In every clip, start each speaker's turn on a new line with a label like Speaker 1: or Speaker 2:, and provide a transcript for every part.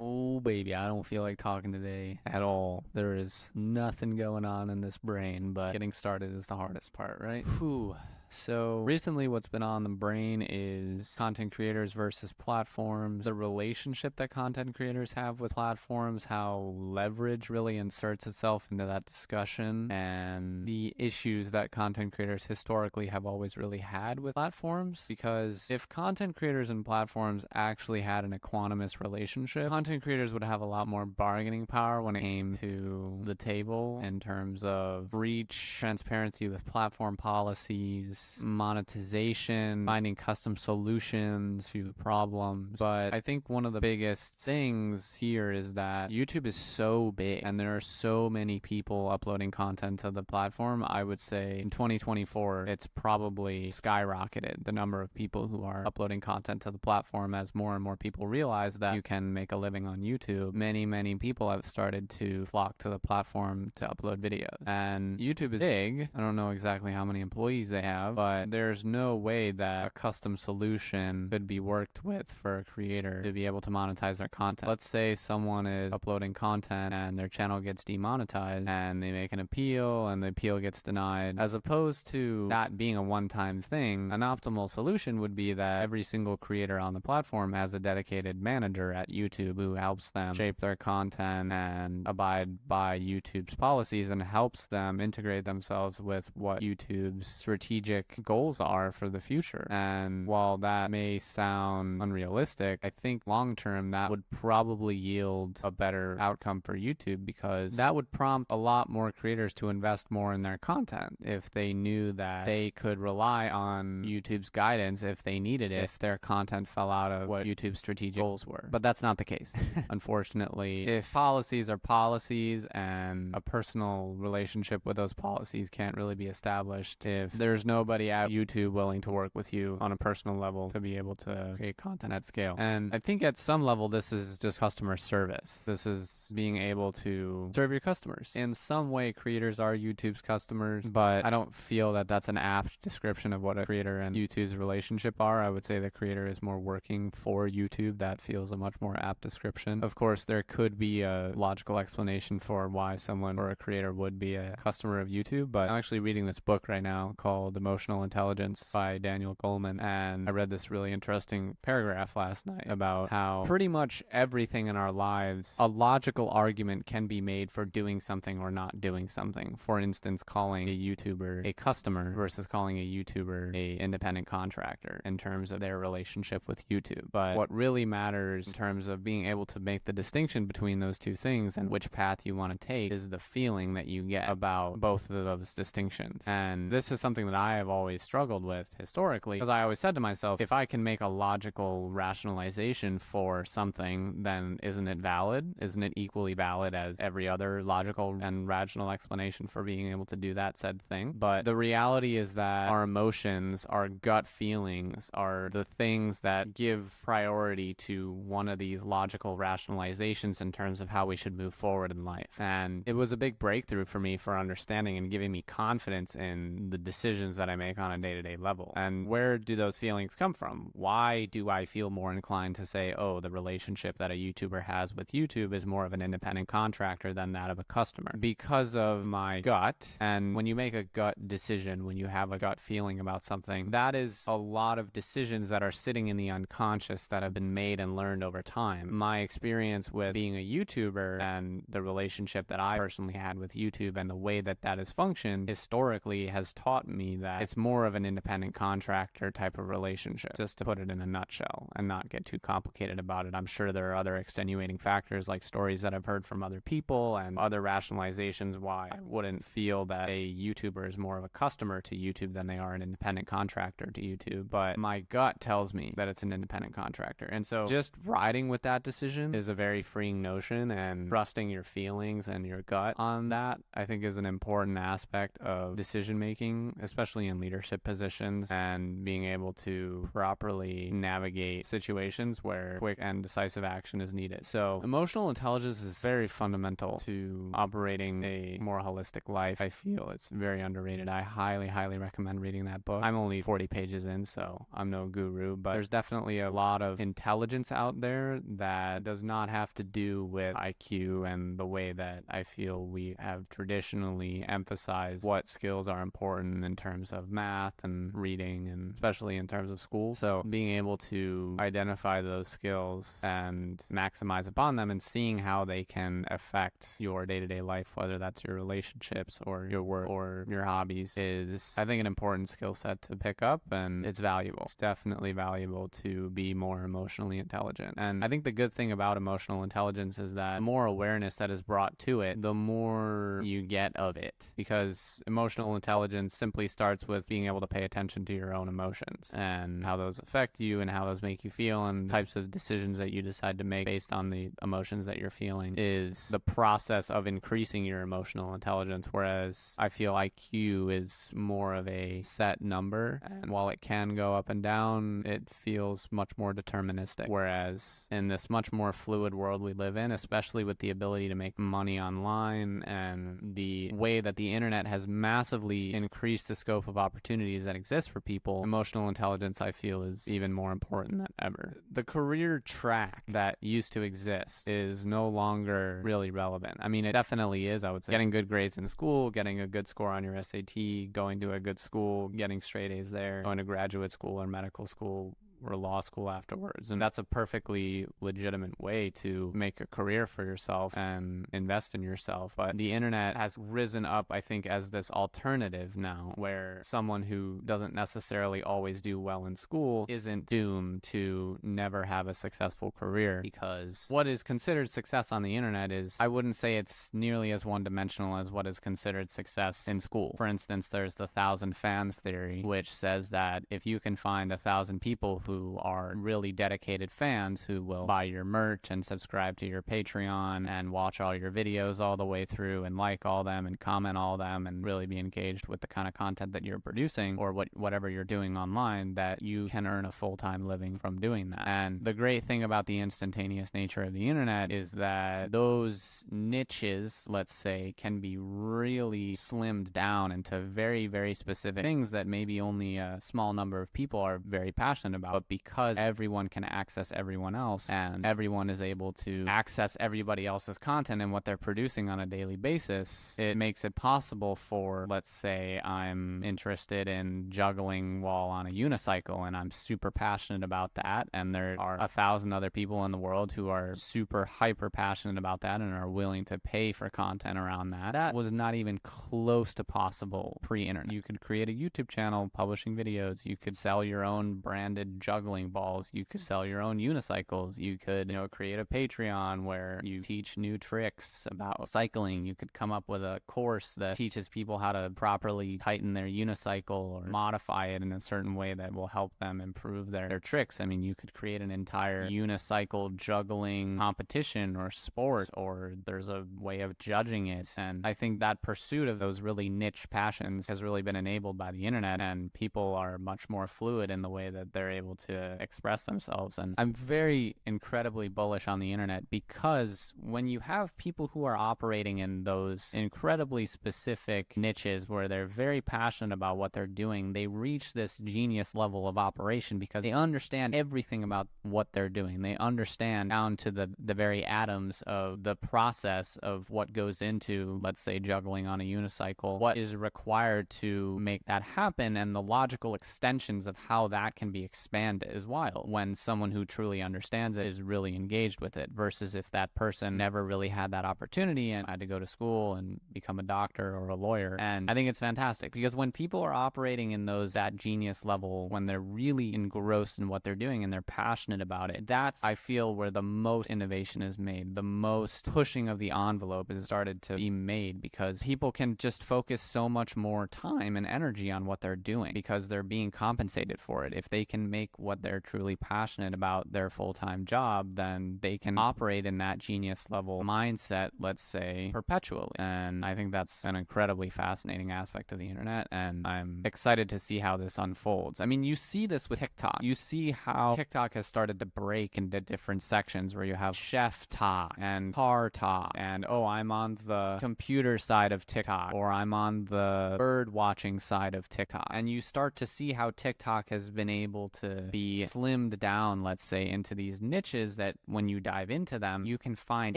Speaker 1: Oh, baby, I don't feel like talking today at all. There is nothing going on in this brain, but getting started is the hardest part, right? Whew. So recently what's been on the brain is content creators versus platforms, the relationship that content creators have with platforms, how leverage really inserts itself into that discussion, and the issues that content creators historically have always really had with platforms. Because if content creators and platforms actually had an equanimous relationship, content creators would have a lot more bargaining power when it came to the table in terms of reach, transparency with platform policies, monetization, finding custom solutions to problems. But I think one of the biggest things here is that YouTube is so big and there are so many people uploading content to the platform. I would say in 2024, it's probably skyrocketed, the number of people who are uploading content to the platform, as more and more people realize that you can make a living on YouTube. Many people have started to flock to the platform to upload videos. And YouTube is big. I don't know exactly how many employees they have, but there's no way that a custom solution could be worked with for a creator to be able to monetize their content. Let's say someone is uploading content and their channel gets demonetized and they make an appeal and the appeal gets denied. As opposed to that being a one-time thing, an optimal solution would be that every single creator on the platform has a dedicated manager at YouTube who helps them shape their content and abide by YouTube's policies and helps them integrate themselves with what YouTube's strategic goals are for the future. And while that may sound unrealistic, I think long term that would probably yield a better outcome for YouTube, because that would prompt a lot more creators to invest more in their content if they knew that they could rely on YouTube's guidance if they needed it, if their content fell out of what YouTube's strategic goals were. But that's not the case. Unfortunately, if policies are policies and a personal relationship with those policies can't really be established, if there's nobody at YouTube willing to work with you on a personal level to be able to create content at scale. And I think at some level this is just customer service. This is being able to serve your customers. In some way, creators are YouTube's customers, but I don't feel that that's an apt description of what a creator and YouTube's relationship are. I would say the creator is more working for YouTube. That feels a much more apt description. Of course, there could be a logical explanation for why someone or a creator would be a customer of YouTube, but I'm actually reading this book right now called Emotional Intelligence by Daniel Goleman, and I read this really interesting paragraph last night about how pretty much everything in our lives, a logical argument can be made for doing something or not doing something. For instance, calling a YouTuber a customer versus calling a YouTuber a independent contractor in terms of their relationship with YouTube. But what really matters in terms of being able to make the distinction between those two things and which path you want to take is the feeling that you get about both of those distinctions. And this is something that I have always struggled with historically, because I always said to myself, if I can make a logical rationalization for something, then isn't it valid? Isn't it equally valid as every other logical and rational explanation for being able to do that said thing? But the reality is that our emotions, our gut feelings are the things that give priority to one of these logical rationalizations in terms of how we should move forward in life. And it was a big breakthrough for me for understanding and giving me confidence in the decisions that I make on a day-to-day level. And where do those feelings come from? Why do I feel more inclined to say, oh, the relationship that a YouTuber has with YouTube is more of an independent contractor than that of a customer? Because of my gut. And when you make a gut decision, when you have a gut feeling about something, that is a lot of decisions that are sitting in the unconscious that have been made and learned over time. My experience with being a YouTuber and the relationship that I personally had with YouTube and the way that that has functioned historically has taught me that it's more of an independent contractor type of relationship, just to put it in a nutshell and not get too complicated about it. I'm sure there are other extenuating factors like stories that I've heard from other people and other rationalizations why I wouldn't feel that a YouTuber is more of a customer to YouTube than they are an independent contractor to YouTube. But my gut tells me that it's an independent contractor. And so just riding with that decision is a very freeing notion, and trusting your feelings and your gut on that, I think, is an important aspect of decision making, especially in leadership positions and being able to properly navigate situations where quick and decisive action is needed. So emotional intelligence is very fundamental to operating a more holistic life. I feel it's very underrated. I highly, highly recommend reading that book. I'm only 40 pages in, so I'm no guru, but there's definitely a lot of intelligence out there that does not have to do with IQ and the way that I feel we have traditionally emphasized what skills are important in terms of math and reading, and especially in terms of school. So being able to identify those skills and maximize upon them and seeing how they can affect your day-to-day life, whether that's your relationships or your work or your hobbies, is I think an important skill set to pick up, and it's valuable. It's definitely valuable to be more emotionally intelligent. And I think the good thing about emotional intelligence is that the more awareness that is brought to it, the more you get of it, because emotional intelligence simply starts with being able to pay attention to your own emotions and how those affect you and how those make you feel, and types of decisions that you decide to make based on the emotions that you're feeling is the process of increasing your emotional intelligence. Whereas I feel IQ is more of a set number, and while it can go up and down, it feels much more deterministic. Whereas in this much more fluid world we live in, especially with the ability to make money online and the way that the internet has massively increased the scope of opportunities that exist for people, emotional intelligence, I feel, is even more important than ever. The career track that used to exist is no longer really relevant. I mean, it definitely is, I would say. Getting good grades in school, getting a good score on your SAT, going to a good school, getting straight A's there, going to graduate school or medical school or law school afterwards. And that's a perfectly legitimate way to make a career for yourself and invest in yourself. But the internet has risen up, I think, as this alternative now, where someone who doesn't necessarily always do well in school isn't doomed to never have a successful career, because what is considered success on the internet is, I wouldn't say it's nearly as one-dimensional as what is considered success in school. For instance, there's the 1,000 fans theory, which says that if you can find 1,000 people who are really dedicated fans who will buy your merch and subscribe to your Patreon and watch all your videos all the way through and like all them and comment all them and really be engaged with the kind of content that you're producing or whatever you're doing online, that you can earn a full-time living from doing that. And the great thing about the instantaneous nature of the internet is that those niches, let's say, can be really slimmed down into very, very specific things that maybe only a small number of people are very passionate about. But because everyone can access everyone else and everyone is able to access everybody else's content and what they're producing on a daily basis, it makes it possible for, let's say, I'm interested in juggling while on a unicycle and I'm super passionate about that, and there are 1,000 other people in the world who are super hyper passionate about that and are willing to pay for content around that. That was not even close to possible pre-internet. You could create a YouTube channel publishing videos, you could sell your own branded juggling balls, you could sell your own unicycles, you could, create a Patreon where you teach new tricks about cycling, you could come up with a course that teaches people how to properly tighten their unicycle or modify it in a certain way that will help them improve their tricks. I mean, you could create an entire unicycle juggling competition or sport, or there's a way of judging it. And I think that pursuit of those really niche passions has really been enabled by the internet, and people are much more fluid in the way that they're able to express themselves. And I'm very incredibly bullish on the internet, because when you have people who are operating in those incredibly specific niches where they're very passionate about what they're doing, they reach this genius level of operation because they understand everything about what they're doing. They understand down to the very atoms of the process of what goes into, let's say, juggling on a unicycle, what is required to make that happen, and the logical extensions of how that can be expanded is wild when someone who truly understands it is really engaged with it, versus if that person never really had that opportunity and had to go to school and become a doctor or a lawyer. And I think it's fantastic, because when people are operating in that genius level, when they're really engrossed in what they're doing and they're passionate about it, that's, I feel, where the most innovation is made, the most pushing of the envelope is started to be made, because people can just focus so much more time and energy on what they're doing because they're being compensated for it. If they can make make what they're truly passionate about their full-time job, then they can operate in that genius level mindset, let's say, perpetually. And I think that's an incredibly fascinating aspect of the internet, and I'm excited to see how this unfolds. I mean, you see this with TikTok. You see how TikTok has started to break into different sections where you have chef talk and car talk, and oh, I'm on the computer side of TikTok, or I'm on the bird watching side of TikTok. And you start to see how TikTok has been able to be slimmed down, let's say, into these niches that when you dive into them, you can find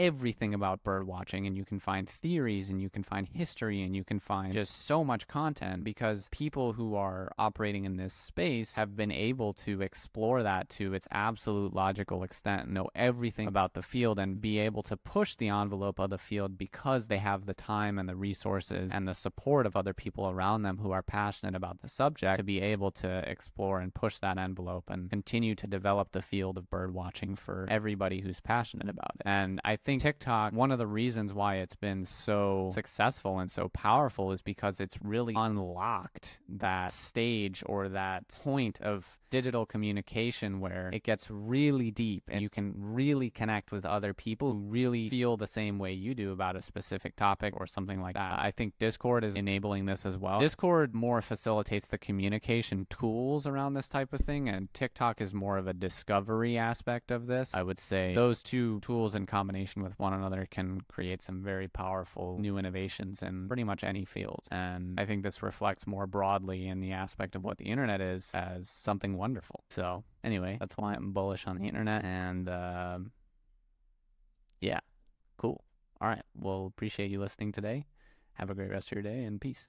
Speaker 1: everything about bird watching, and you can find theories, and you can find history, and you can find just so much content, because people who are operating in this space have been able to explore that to its absolute logical extent, know everything about the field, and be able to push the envelope of the field because they have the time and the resources and the support of other people around them who are passionate about the subject to be able to explore and push that envelope and continue to develop the field of bird watching for everybody who's passionate about it. And I think TikTok, one of the reasons why it's been so successful and so powerful is because it's really unlocked that stage or that point of digital communication where it gets really deep and you can really connect with other people who really feel the same way you do about a specific topic or something like that. I think Discord is enabling this as well. Discord more facilitates the communication tools around this type of thing, and TikTok is more of a discovery aspect of this. I would say those two tools in combination with one another can create some very powerful new innovations in pretty much any field. And I think this reflects more broadly in the aspect of what the internet is as something wonderful. So anyway, that's why I'm bullish on the internet. And yeah, cool. All right. Well, appreciate you listening today. Have a great rest of your day, and peace.